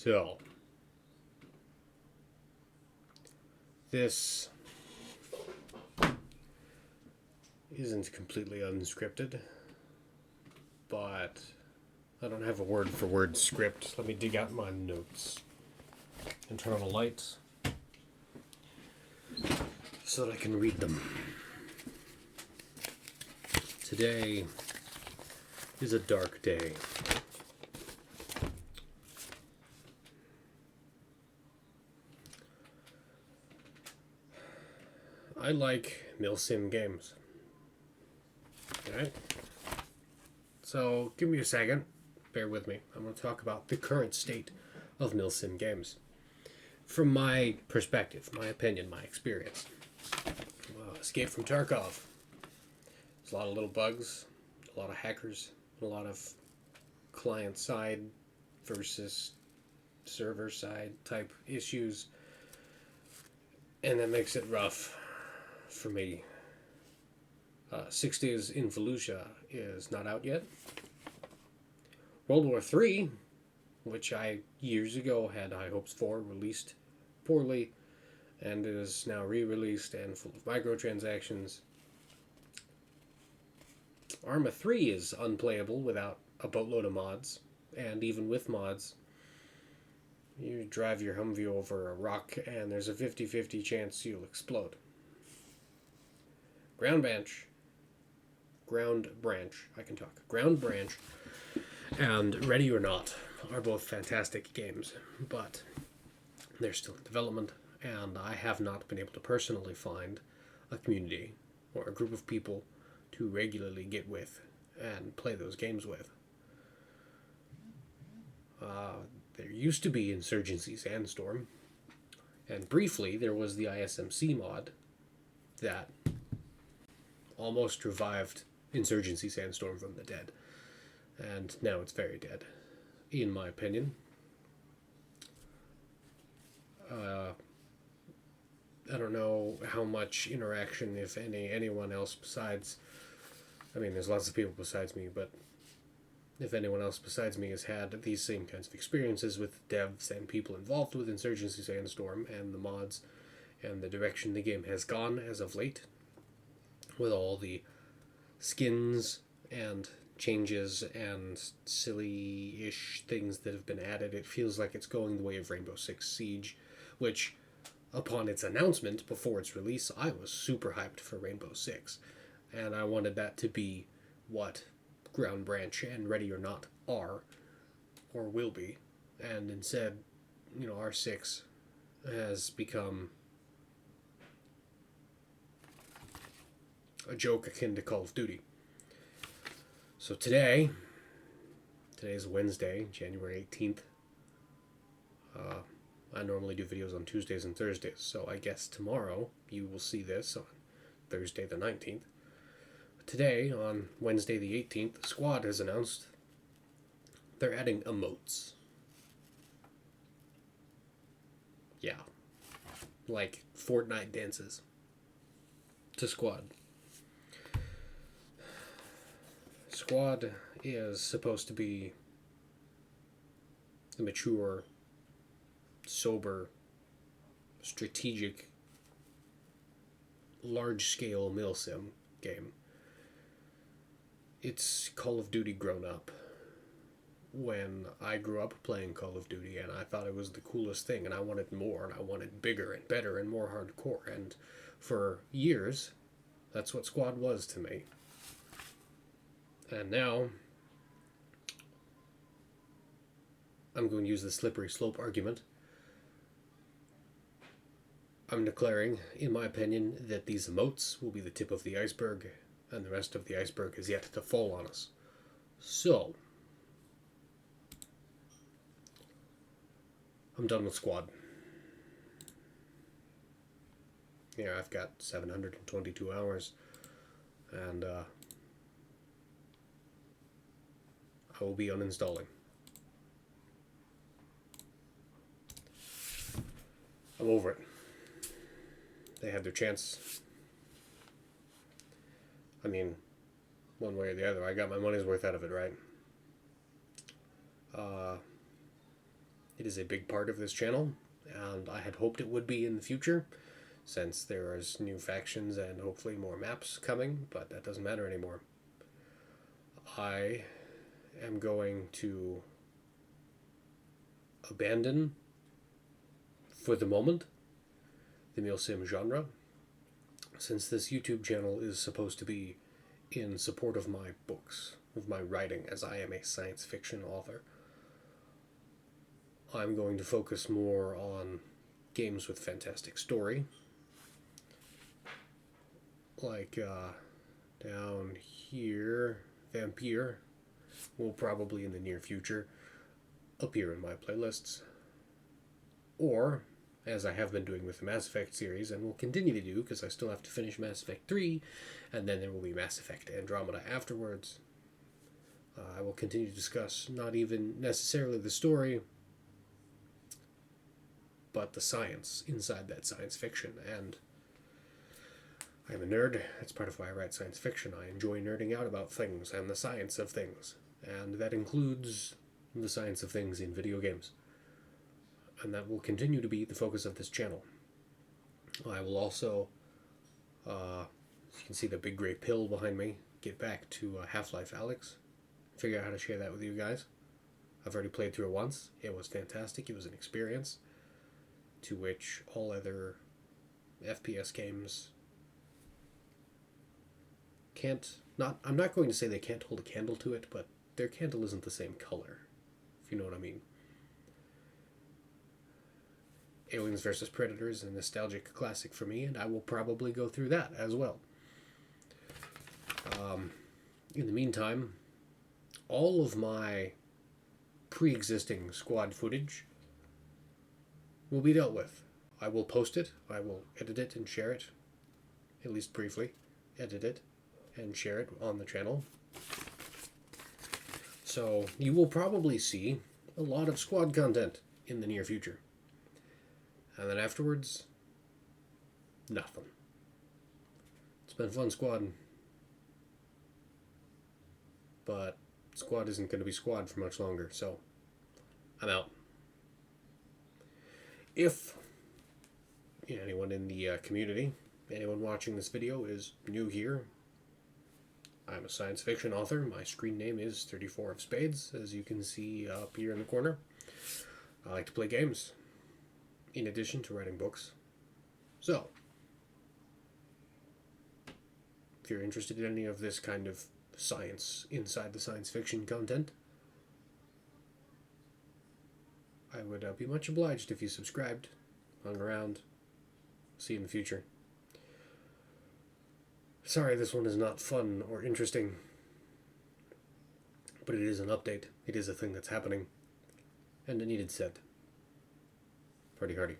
So, this isn't completely unscripted, but I don't have a word for word script. Let me dig out my notes and turn on the lights so that I can read them. Today is a dark day. I like milsim games. Alright? So, give me a second. Bear with me. I'm going to talk about the current state of milsim games. From my perspective, my opinion, my experience. Escape from Tarkov. There's a lot of little bugs, a lot of hackers, a lot of client-side versus server-side type issues. And that makes it rough for me. 6 Days in Fallujah is not out yet. World War III, which I years ago had high hopes for, released poorly, and is now re-released and full of microtransactions. Arma 3 is unplayable without a boatload of mods, and even with mods, you drive your Humvee over a rock and there's a 50-50 chance you'll explode. Ground Branch, and Ready or Not are both fantastic games, but they're still in development, and I have not been able to personally find a community or a group of people to regularly get with and play those games with. There used to be Insurgency Sandstorm, and briefly there was the ISMC mod that almost revived Insurgency Sandstorm from the dead, and now it's very dead, in my opinion. I don't know how much interaction, if any, anyone else besides... I mean, there's lots of people besides me, but if anyone else besides me has had these same kinds of experiences with devs and people involved with Insurgency Sandstorm and the mods and the direction the game has gone as of late, with all the skins and changes and silly-ish things that have been added, it feels like it's going the way of Rainbow Six Siege, which, upon its announcement, before its release, I was super hyped for Rainbow Six, and I wanted that to be what Ground Branch and Ready or Not are, or will be, and instead, R6 has become a joke akin to Call of Duty. So today's Wednesday, January 18th. I normally do videos on Tuesdays and Thursdays, so I guess tomorrow you will see this on Thursday the 19th. Today, on Wednesday the 18th, the squad has announced they're adding emotes. Yeah. Like Fortnite dances to squad. Squad is supposed to be the mature, sober, strategic, large-scale milsim game. It's Call of Duty grown up. When I grew up playing Call of Duty, and I thought it was the coolest thing, and I wanted more, and I wanted bigger and better and more hardcore, and for years, that's what Squad was to me. And now, I'm going to use the slippery slope argument. I'm declaring, in my opinion, that these emotes will be the tip of the iceberg, and the rest of the iceberg is yet to fall on us. So, I'm done with Squad. Yeah, I've got 722 hours, and I will be uninstalling. I'm over it. They had their chance. I mean, one way or the other, I got my money's worth out of it, right? It is a big part of this channel, and I had hoped it would be in the future, since there is new factions and hopefully more maps coming, but that doesn't matter anymore. I am going to abandon, for the moment, the milsim genre, since this YouTube channel is supposed to be in support of my books, of my writing, as I am a science fiction author. I'm going to focus more on games with fantastic story, like down here, Vampire will probably in the near future appear in my playlists. Or, as I have been doing with the Mass Effect series, and will continue to do because I still have to finish Mass Effect 3, and then there will be Mass Effect Andromeda afterwards. I will continue to discuss not even necessarily the story, but the science inside that science fiction. And I'm a nerd. That's part of why I write science fiction. I enjoy nerding out about things and the science of things. And that includes the science of things in video games. And that will continue to be the focus of this channel. I will also, as you can see the big gray pill behind me, get back to Half-Life Alyx. Figure out how to share that with you guys. I've already played through it once. It was fantastic. It was an experience to which all other FPS games can't, I'm not going to say they can't hold a candle to it, but their candle isn't the same color, if you know what I mean. Aliens vs. Predator is a nostalgic classic for me, and I will probably go through that as well. In the meantime, all of my pre-existing squad footage will be dealt with. I will post it, I will edit it and share it, at least briefly, edit it and share it on the channel. So you will probably see a lot of squad content in the near future. And then afterwards, nothing. It's been fun squadding. But squad isn't going to be squad for much longer, so I'm out. If anyone in the community, anyone watching this video is new here, I'm a science fiction author. My screen name is 34 of Spades, as you can see up here in the corner. I like to play games, in addition to writing books. So, if you're interested in any of this kind of science inside the science fiction content, I would be much obliged if you subscribed, hung around. See you in the future. Sorry this one is not fun or interesting, but it is an update. It is a thing that's happening, and it needed said. Pretty hardy.